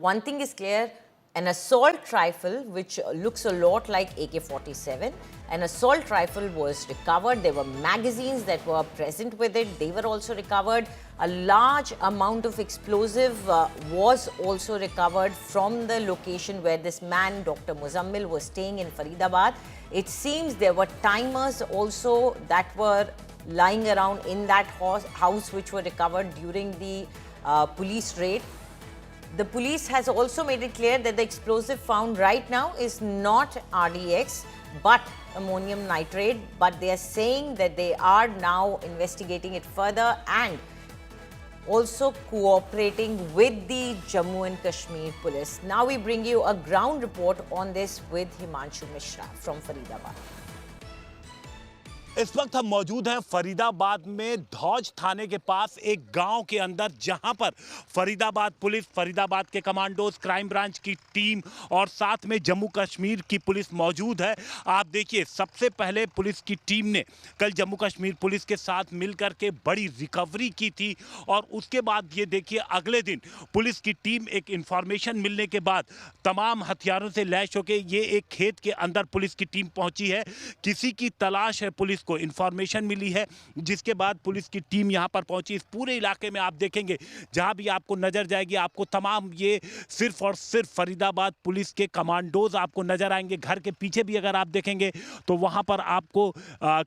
one thing is clear, an assault rifle, which looks a lot like AK-47, an assault rifle was recovered. There were magazines that were present with it. They were also recovered. A large amount of explosive was also recovered from the location where this man, Dr. Muzammil, was staying in Faridabad. It seems there were timers also that were lying around in that house, which were recovered during the police raid. The police has also made it clear that the explosive found right now is not RDX but ammonium nitrate, but they are saying that they are now investigating it further and also cooperating with the Jammu and Kashmir police. Now we bring you a ground report on this with Himanshu Mishra from Faridabad. इस वक्त हम मौजूद हैं फरीदाबाद में धौज थाने के पास एक गांव के अंदर, जहां पर फरीदाबाद पुलिस, फरीदाबाद के कमांडोज, क्राइम ब्रांच की टीम और साथ में जम्मू कश्मीर की पुलिस मौजूद है। आप देखिए, सबसे पहले पुलिस की टीम ने कल जम्मू कश्मीर पुलिस के साथ मिलकर के बड़ी रिकवरी की थी और उसके बाद ये देखिए अगले दिन पुलिस की टीम एक इंफॉर्मेशन मिलने के बाद तमाम हथियारों से लैस होकर ये एक खेत के अंदर पुलिस की टीम पहुंची है। किसी की तलाश है, पुलिस को इंफॉर्मेशन मिली है, जिसके बाद पुलिस की टीम यहां पर पहुंची। इस पूरे इलाके में आप देखेंगे, जहां भी आपको नजर जाएगी, आपको तमाम ये सिर्फ और सिर्फ फरीदाबाद पुलिस के कमांडोज आपको नजर आएंगे। घर के पीछे भी अगर आप देखेंगे तो वहां पर आपको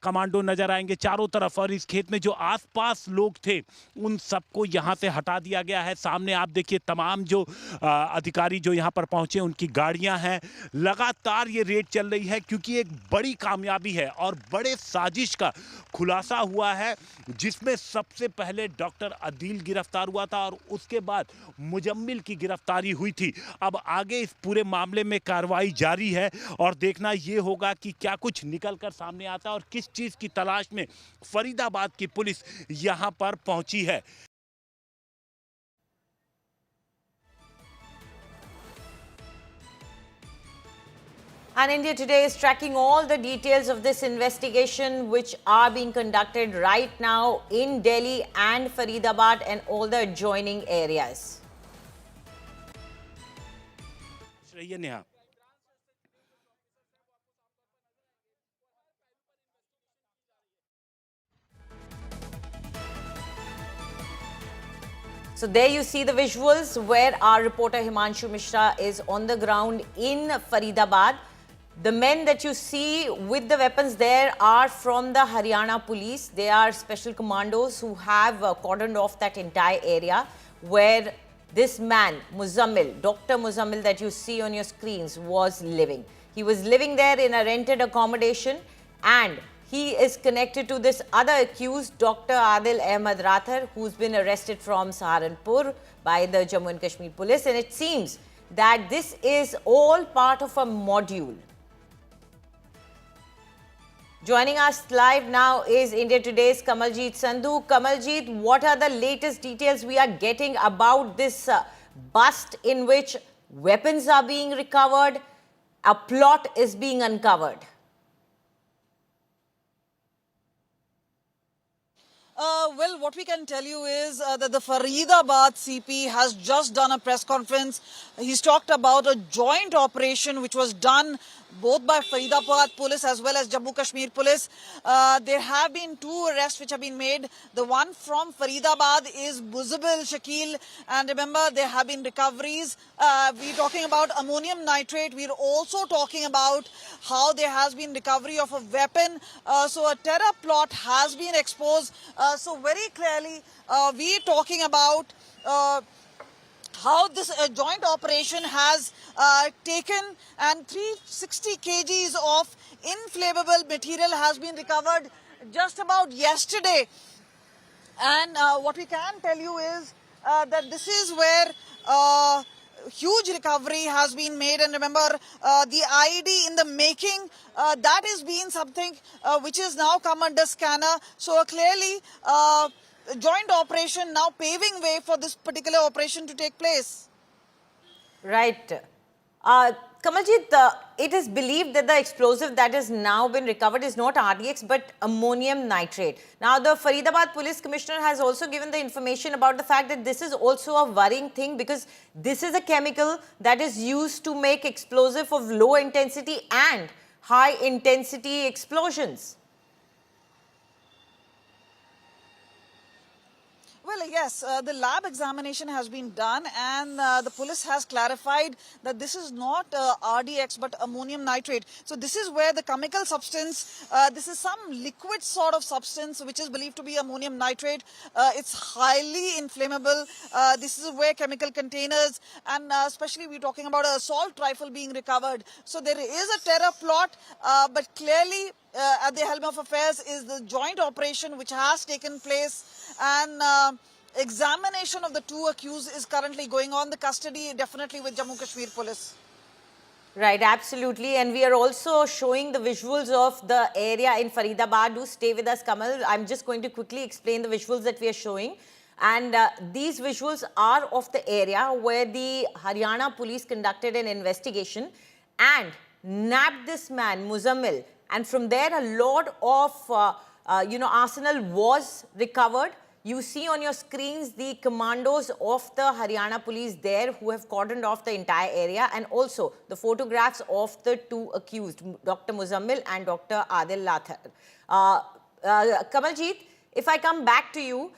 कमांडो नजर आएंगे चारों तरफ। और इस खेत में जो आसपास लोग थे उन सबको यहां से हटा दिया गया है। सामने आप देखिए तमाम जो अधिकारी जो यहां पर पहुंचे, उनकी गाड़ियां हैं। लगातार ये रेड चल रही है क्योंकि एक बड़ी कामयाबी है और बड़े साजिश का खुलासा हुआ है, जिसमें सबसे पहले डॉक्टर अदील गिरफ्तार हुआ था और उसके बाद मुजम्मिल की गिरफ्तारी हुई थी। अब आगे इस पूरे मामले में कार्रवाई जारी है और देखना यह होगा कि क्या कुछ निकल कर सामने आता है और किस चीज की तलाश में फरीदाबाद की पुलिस यहां पर पहुंची है। And India Today is tracking all the details of this investigation, which are being conducted right now in Delhi and Faridabad and all the adjoining areas. So there you see the visuals where our reporter Himanshu Mishra is on the ground in Faridabad. The men that you see with the weapons there are from the Haryana police. They are special commandos who have cordoned off that entire area where this man, Muzammil, Dr. Muzammil that you see on your screens, was living. He was living there in a rented accommodation and he is connected to this other accused, Dr. Adil Ahmed Rathar, who's been arrested from Saharanpur by the Jammu and Kashmir police. And it seems that this is all part of a module. Joining us live now is India Today's Kamaljeet Sandhu. Kamaljeet, what are the latest details we are getting about this bust in which weapons are being recovered, a plot is being uncovered? Well, what we can tell you is that the Faridabad CP has just done a press conference. He's talked about a joint operation which was done both by Faridabad police as well as Jammu Kashmir police. There have been 2 arrests which have been made. The one from Faridabad is Muzammil Shakil, and remember there have been recoveries. We're talking about ammonium nitrate. We're also talking about how there has been recovery of a weapon. So a terror plot has been exposed. So very clearly we're talking about how this joint operation has taken, and 360 kgs of inflammable material has been recovered just about yesterday. And what we can tell you is that this is where huge recovery has been made. And remember, the IED in the making, that has been something which is now come under scanner. So clearly joint operation now paving way for this particular operation to take place. Right. Kamaljit, it is believed that the explosive that has now been recovered is not RDX but ammonium nitrate. Now, the Faridabad Police Commissioner has also given the information about the fact that this is also a worrying thing because this is a chemical that is used to make explosive of low intensity and high intensity explosions. Well, yes, the lab examination has been done and the police has clarified that this is not RDX but ammonium nitrate. So this is where the chemical substance, this is some liquid sort of substance which is believed to be ammonium nitrate. It's highly inflammable. This is where chemical containers and especially we're talking about an assault rifle being recovered. So there is a terror plot, but clearly at the helm of affairs is the joint operation which has taken place, and examination of the two accused is currently going on. The custody definitely with Jammu Kashmir Police. Right, absolutely. And we are also showing the visuals of the area in Faridabad. Do stay with us, Kamal. I'm just going to quickly explain the visuals that we are showing. And these visuals are of the area where the Haryana police conducted an investigation and nabbed this man, Muzammil. And from there, a lot of, arsenal was recovered. You see on your screens the commandos of the Haryana police there who have cordoned off the entire area, and also the photographs of the two accused, Dr. Muzammil and Dr. Adil Lathar. Kamaljit, if I come back to you,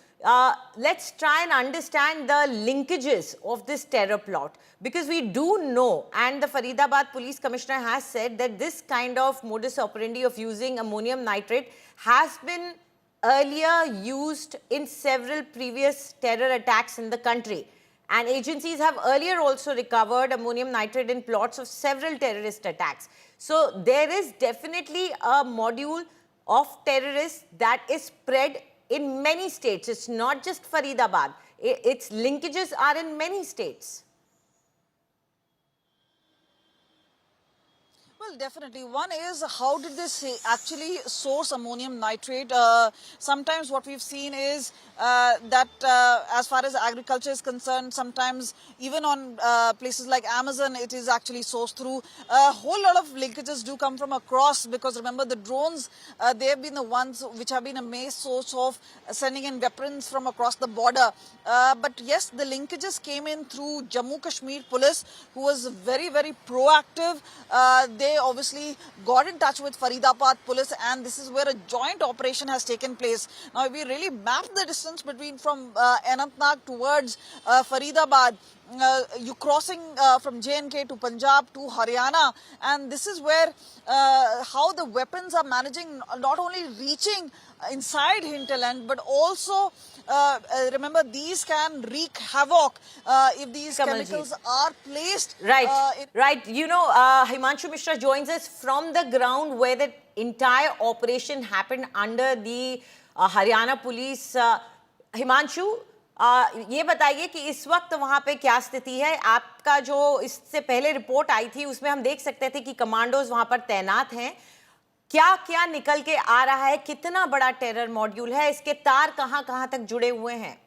let's try and understand the linkages of this terror plot, because we do know, and the Faridabad Police Commissioner has said that this kind of modus operandi of using ammonium nitrate has been earlier used in several previous terror attacks in the country. And agencies have earlier also recovered ammonium nitrate in plots of several terrorist attacks. So there is definitely a module of terrorists that is spread in many states. It's not just Faridabad. Its linkages are in many states. Well, definitely. One is, how did this actually source ammonium nitrate? Sometimes what we've seen is that as far as agriculture is concerned, sometimes even on places like Amazon, it is actually sourced through. A whole lot of linkages do come from across, because remember the drones, they have been the ones which have been a main source of sending in weapons from across the border. But yes, the linkages came in through Jammu Kashmir Police, who was very, very proactive. They obviously got in touch with Faridabad Police, and this is where a joint operation has taken place. Now, if we really map the distance between from Anantnag towards Faridabad, you crossing from J&K to Punjab to Haryana, and this is where how the weapons are managing, not only reaching inside hinterland, but also remember, these can wreak havoc if these chemicals are placed. Right, right. You know, Himanshu Mishra joins us from the ground where the entire operation happened under the Haryana police. Himanshu, ये बताइए कि इस वक्त वहां पे क्या स्थिति है? आपका जो इससे पहले रिपोर्ट आई थी उसमें हम देख सकते थे कि कमांडोज वहां पर तैनात हैं. क्या क्या निकल के आ रहा है? कितना बड़ा टेरर मॉड्यूल है? इसके तार कहां-कहां तक जुड़े हुए हैं?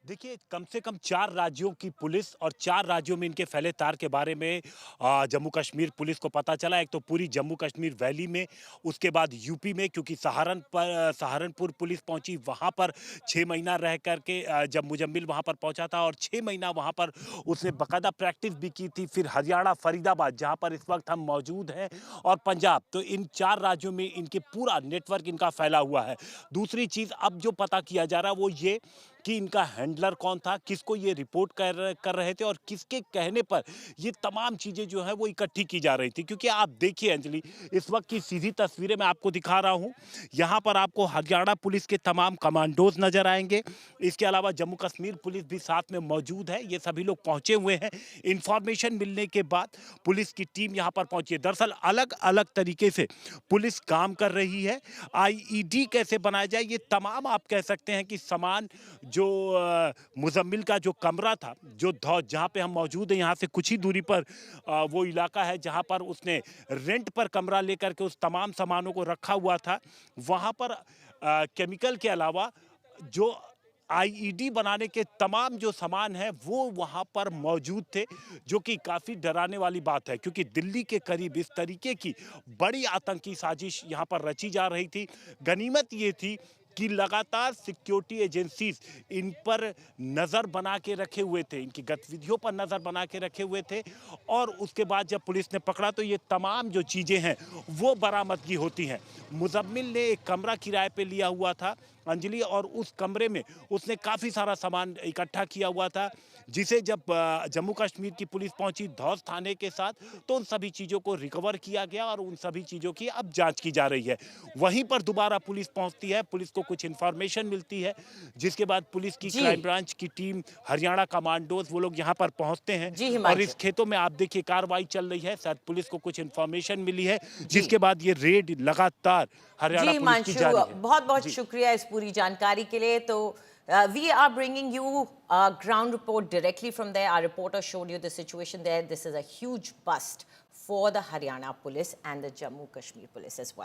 देखिए, कम से कम 4 राज्यों की पुलिस और 4 राज्यों में इनके फैले तार के बारे में जम्मू कश्मीर पुलिस को पता चला. एक तो पूरी जम्मू कश्मीर वैली में, उसके बाद यूपी में, क्योंकि सहारनपुर पुलिस पहुंची, वहां पर 6 महीना रह करके जब मुजम्मिल वहां पर पहुंचा था और 6 महीना वहां पर उसने बाकायदा प्रैक्टिस भी की थी. फिर हरियाणा, फरीदाबाद, जहां पर इस वक्त हम मौजूद हैं, और पंजाब. तो इन 4 राज्यों में इनके पूरा नेटवर्क इनका फैला हुआ है. दूसरी चीज़ अब जो पता किया जा रहा है वो ये कि इनका हैंडलर कौन था, किसको ये रिपोर्ट कर रहे थे, और किसके कहने पर ये तमाम चीज़ें जो है वो इकट्ठी की जा रही थी. क्योंकि आप देखिए अंजलि, इस वक्त की सीधी तस्वीरें मैं आपको दिखा रहा हूँ. यहाँ पर आपको हरियाणा पुलिस के तमाम कमांडोज नजर आएंगे. इसके अलावा जम्मू कश्मीर पुलिस भी साथ में मौजूद है. ये सभी लोग पहुंचे हुए हैं. इंफॉर्मेशन मिलने के बाद पुलिस की टीम यहाँ पर पहुंची है. दरअसल अलग अलग तरीके से पुलिस काम कर रही है. IED कैसे बनाया जाए, ये तमाम आप कह सकते हैं कि सामान जो मुजम्मिल का जो कमरा था, जो जहाँ पे हम मौजूद हैं, यहाँ से कुछ ही दूरी पर वो इलाका है जहाँ पर उसने रेंट पर कमरा लेकर के उस तमाम सामानों को रखा हुआ था. वहाँ पर केमिकल के अलावा जो आईईडी बनाने के तमाम जो सामान हैं वो वहां पर मौजूद थे, जो कि काफ़ी डराने वाली बात है, क्योंकि दिल्ली के करीब इस तरीके की बड़ी आतंकी साजिश यहां पर रची जा रही थी। गनीमत ये थी कि लगातार सिक्योरिटी एजेंसीज इन पर नज़र बना के रखे हुए थे, इनकी गतिविधियों पर नज़र बना के रखे हुए थे, और उसके बाद जब पुलिस ने पकड़ा तो ये तमाम जो चीज़ें हैं वो बरामदगी होती हैं। मुजम्मिल ने एक कमरा किराए पे लिया हुआ था अंजलि, और उस कमरे में उसने काफ़ी सारा सामान इकट्ठा किया हुआ था, जिसे जब जम्मू कश्मीर की पुलिस पहुंची धौस थाने के साथ, तो उन सभी चीज़ों को रिकवर किया गया और उन सभी चीज़ों की अब जांच की जा रही है। वहीं पर दोबारा पुलिस पहुंचती है, पुलिस को कुछ इन्फॉर्मेशन मिलती है, जिसके बाद पुलिस की जी। क्राइम ब्रांच की टीम, हरियाणा कमांडोज, वो लोग यहाँ पर पहुंचते हैं। जी, और हिमांशु। इस खेतों में आप देखिए कार्रवाई चल रही है, शायद पुलिस को कुछ इन्फॉर्मेशन मिली है, जिसके बाद ये रेड लगातार हरियाणा जी पुलिस की हिमांशु, जारी है। बहुत बहुत जी। शुक्रिया इस पूरी जानकारी के लिए। तो we are bringing you ground report directly from there. Our reporter showed you the situation there. This is a huge bust for the Haryana police and the Jammu Kashmir police as well.